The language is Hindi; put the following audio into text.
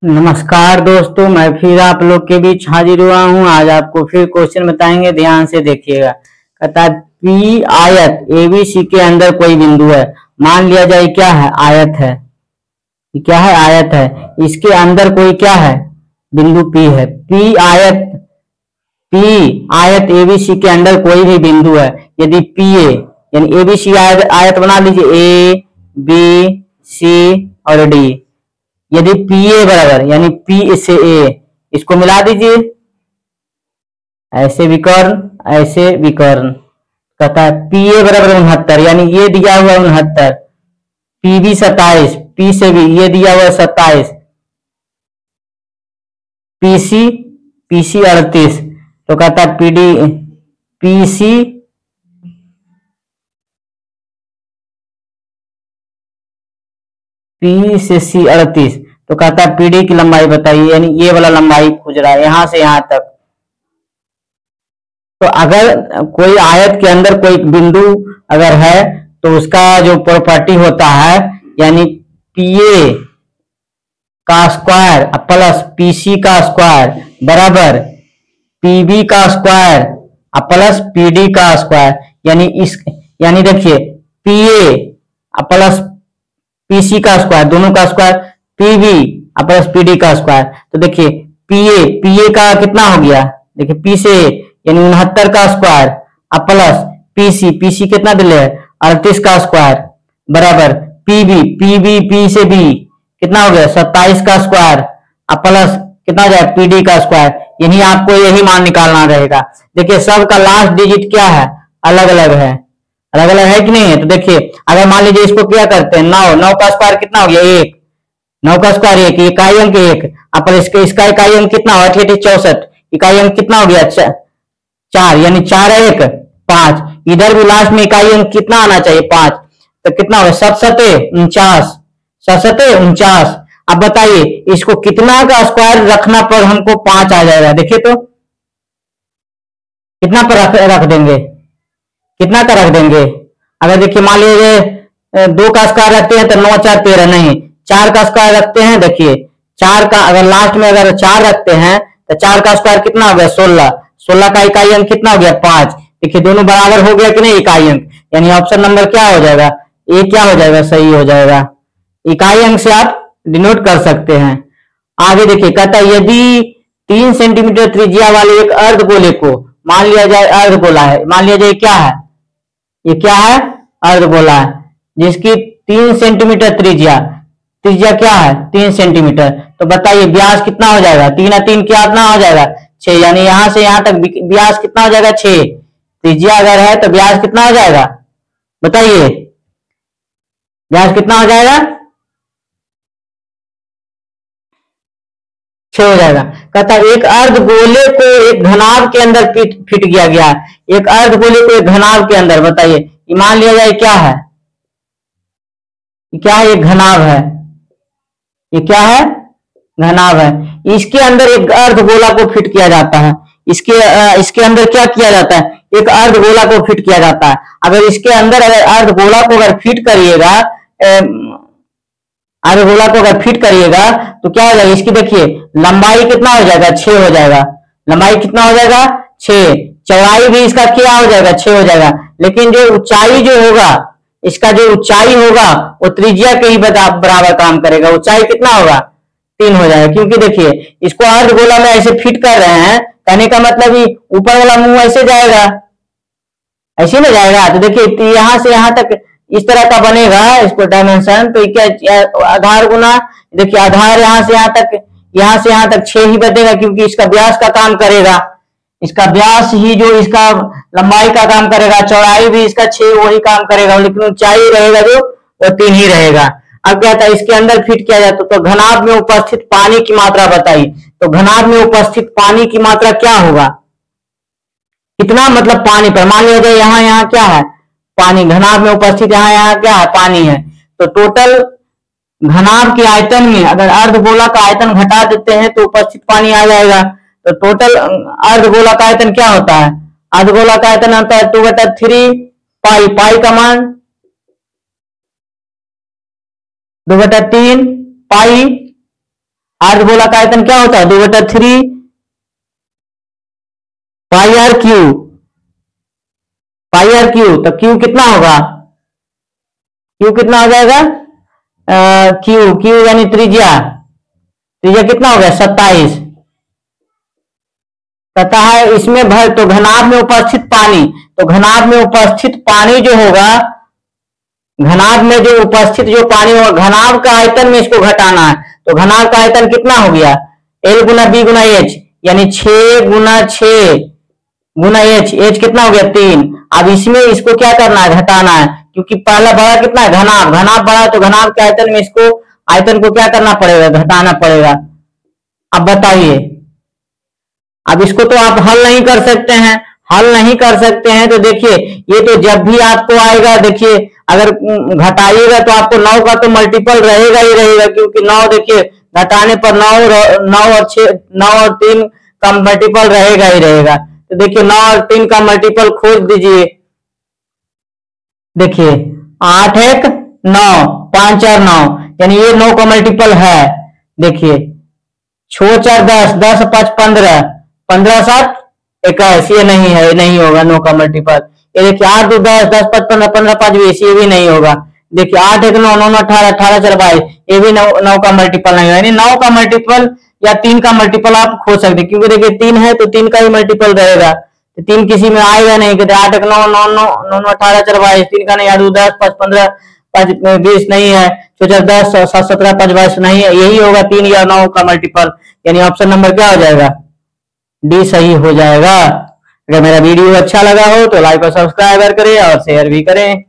नमस्कार दोस्तों, मैं फिर आप लोग के बीच हाजिर हुआ हूँ। आज आपको फिर क्वेश्चन बताएंगे, ध्यान से देखिएगा। कहता है पी आयत एबीसी के अंदर कोई बिंदु है। मान लिया जाए क्या है, आयत है। क्या है, आयत है। इसके अंदर कोई क्या है, बिंदु पी है। पी आयत एबीसी के अंदर कोई भी बिंदु है। यदि पी ए यानी एबीसी आयत बना लीजिए, ए बी सी और डी। यदि पी ए बराबर यानी पी से ए, इसको मिला दीजिए, ऐसे विकर्ण ऐसे विकर्ण। कहता है पी ए बराबर 69 यानी ये दिया हुआ 69, पी बी 27, पी से भी ये दिया हुआ 27, पीसी पीसी 38। तो कहता है पीडी पीसी पी से सी 38। तो कहता है पीडी की लंबाई बताइए, यानी ये वाला लंबाई खोज रहा है यहां से यहां तक। तो अगर कोई आयत के अंदर कोई बिंदु अगर है तो उसका जो प्रॉपर्टी होता है, यानी पीए का स्क्वायर प्लस पीसी का स्क्वायर बराबर पीबी का स्क्वायर प्लस पीडी का स्क्वायर। यानी देखिए पीए प्लस पीसी का स्क्वायर, दोनों का स्क्वायर, पीबी प्लस पीडी का स्क्वायर। तो देखिए पीए का कितना हो गया, देखिए पी से यानी 69 का स्क्वायर प्लस पीसी कितना दिले है 38 का स्क्वायर बराबर पीबी पी से बी कितना हो गया 27 का स्क्वायर प्लस कितना हो जाएगा पीडी का स्क्वायर। यही आपको यही मान निकालना रहेगा। देखिए सबका लास्ट डिजिट क्या है, अलग अलग है। अलग अलग है कि नहीं है। तो देखिए अगर मान लीजिए इसको क्या करते हैं, 9 का स्क्वायर कितना हो गया 1, 9 का स्क्वायर 1, इकाई अंक 1 इसका इकाई अंक कितना हो 64, इकाई अंक कितना हो गया 4, यानी 4 1 5। इधर भी लास्ट में इकाई अंक कितना आना चाहिए 5। तो कितना होगा 7 7 49। अब बताइए इसको कितना का स्क्वायर रखना पर हमको 5 आ जाएगा। देखिए तो कितना पर रख देंगे, कितना का रख देंगे। अगर देखिए मान लीजिए 2 का स्क्वायर रखते हैं तो 9 4 13, नहीं 4 का स्क्वायर रखते हैं। देखिए 4 का अगर लास्ट में अगर 4 रखते हैं तो 4 का स्क्वायर कितना हो गया 16, 16 का इकाई अंक कितना हो गया 5। देखिए दोनों बराबर हो गया कि नहीं इकाई अंक, यानी ऑप्शन नंबर क्या हो जाएगा, ए क्या हो जाएगा, सही हो जाएगा। इकाई अंक से आप डिनोट कर सकते हैं। आगे देखिए कहता है यदि 3 सेंटीमीटर त्रिज्या वाले एक अर्धगोले को, मान लिया जाए अर्धगोला है, मान लिया जाए क्या है, ये क्या है अर्धगोला है, जिसकी 3 सेंटीमीटर त्रिज्या, त्रिज्या क्या है 3 सेंटीमीटर। तो बताइए व्यास कितना हो जाएगा, 3 और 3 कितना हो जाएगा 6, यानी यहां से यहां तक व्यास कितना हो जाएगा 6। त्रिज्या अगर है तो व्यास कितना हो जाएगा, बताइए व्यास कितना हो जाएगा 6 हो जाएगा। कहता है एक अर्धगोले को एक घनाभ के अंदर फिट किया गया, एक अर्धगोले को एक घनाभ के अंदर। बताइए मान लिया जाए क्या है, क्या है, एक घनाभ है, ये क्या है घनाभ है। इसके अंदर एक अर्धगोला को फिट किया जाता है। इसके अंदर क्या किया जाता है, एक अर्धगोला को फिट किया जाता है। अगर इसके अंदर अगर अर्धगोला को अगर फिट करिएगा, अर्धगोला को अगर फिट करिएगा तो क्या हो जाएगा, इसकी देखिए लंबाई कितना हो जाएगा 6 हो जाएगा, लंबाई कितना हो जाएगा 6, चौड़ाई भी इसका क्या हो जाएगा 6 हो जाएगा। लेकिन जो ऊंचाई जो होगा, इसका जो ऊंचाई होगा वो त्रिज्या के ही बराबर काम करेगा। ऊंचाई कितना होगा 3 हो जाएगा, क्योंकि देखिए इसको अर्धगोला में ऐसे फिट कर रहे हैं, कहने का मतलब ही ऊपर वाला मुंह ऐसे जाएगा, ऐसे में जाएगा। तो देखिए यहां से यहां तक इस तरह का बनेगा इसको डायमेंशन। तो क्या आधार गुना, देखिए आधार यहां से यहां तक 6 ही बचेगा, क्योंकि इसका व्यास का काम करेगा, इसका व्यास ही जो इसका लंबाई का काम करेगा, चौड़ाई भी इसका 6 वही काम करेगा, लेकिन ऊंचाई रहेगा जो वो 3 ही रहेगा। अब क्या था इसके अंदर फिट किया जाता तो घनाभ में उपस्थित पानी की मात्रा बताई। तो घनाभ में उपस्थित पानी की मात्रा क्या होगा, कितना मतलब पानी पर, मान लिया जाए यहाँ क्या है पानी, घनाभ में उपस्थित यहाँ क्या है पानी है। तो टोटल घनाभ के आयतन में अगर अर्धगोला का आयतन घटा देते हैं तो उपस्थित पानी आ जाएगा। तो टोटल अर्धगोला का आयतन क्या होता है, अर्धगोला का आयतन होता है 2/3 पाई, पाई का मान 2/3 पाई अर्धगोला का आयतन क्या होता है? 2/3 pi R Q, pi R Q. तो क्यू कितना होगा? क्यू कितना हो जाएगा? क्यू क्यू यानी त्रिज्या, त्रिज्या कितना हो गया? 27। कहता है इसमें भर, तो घनाभ में उपस्थित पानी, तो घनाभ में उपस्थित पानी जो होगा, घनाभ में जो उपस्थित जो पानी होगा, घनाभ का आयतन में इसको घटाना है। तो घनाभ का आयतन कितना हो गया? L गुना बी गुना एच, यानी 6 गुना 6 गुना एच, एच कितना हो गया? 3। अब इसमें इसको क्या करना है? घटाना है, क्योंकि पहला बड़ा कितना है? घनाभ, घनाभ बड़ा, तो घनाभ के आयतन में इसको आयतन को क्या करना पड़ेगा? घटाना पड़ेगा। अब बताइए, अब इसको तो आप हल नहीं कर सकते हैं, हल नहीं कर सकते हैं तो देखिए, ये तो जब भी आपको आएगा, देखिए अगर घटाइएगा तो आपको 9 का तो मल्टीपल रहेगा ही रहेगा, क्योंकि 9 देखिए घटाने पर 9 और 6, 9 और 3 का मल्टीपल रहेगा ही रहेगा। तो देखिए 9 और 3 का मल्टीपल खोज दीजिए। देखिए 8 1 9, 5 4 9, यानी ये 9 का मल्टीपल है। देखिए 6 4 10, 10 5 15, 15 7 21, ये नहीं है, ये नहीं होगा 9 का मल्टीपल। ये देखिए 8 2 10, 10 5 15, 15 5 20, ये भी नहीं होगा। देखिए 8 1 9, 9 18, 18 4 22, ये भी 9 का मल्टीपल नहीं होगा। यानी 9 का मल्टीपल या 3 का मल्टीपल आप खोज सकते, क्योंकि देखिए 3 है तो 3 का ही मल्टीपल रहेगा, तो 3 किसी में आएगा नहीं। कहते 8 1 9 9 9 9 18 4 22, 3 का नहीं। 8 2 10, 5 15, 5 20 नहीं है। 6 4 10, 7 17, 5 22 नहीं है। यही होगा 3 या 9 का मल्टीपल, यानी ऑप्शन नंबर क्या हो जाएगा? डी सही हो जाएगा। अगर मेरा वीडियो अच्छा लगा हो तो लाइक और सब्सक्राइब करें और शेयर भी करें।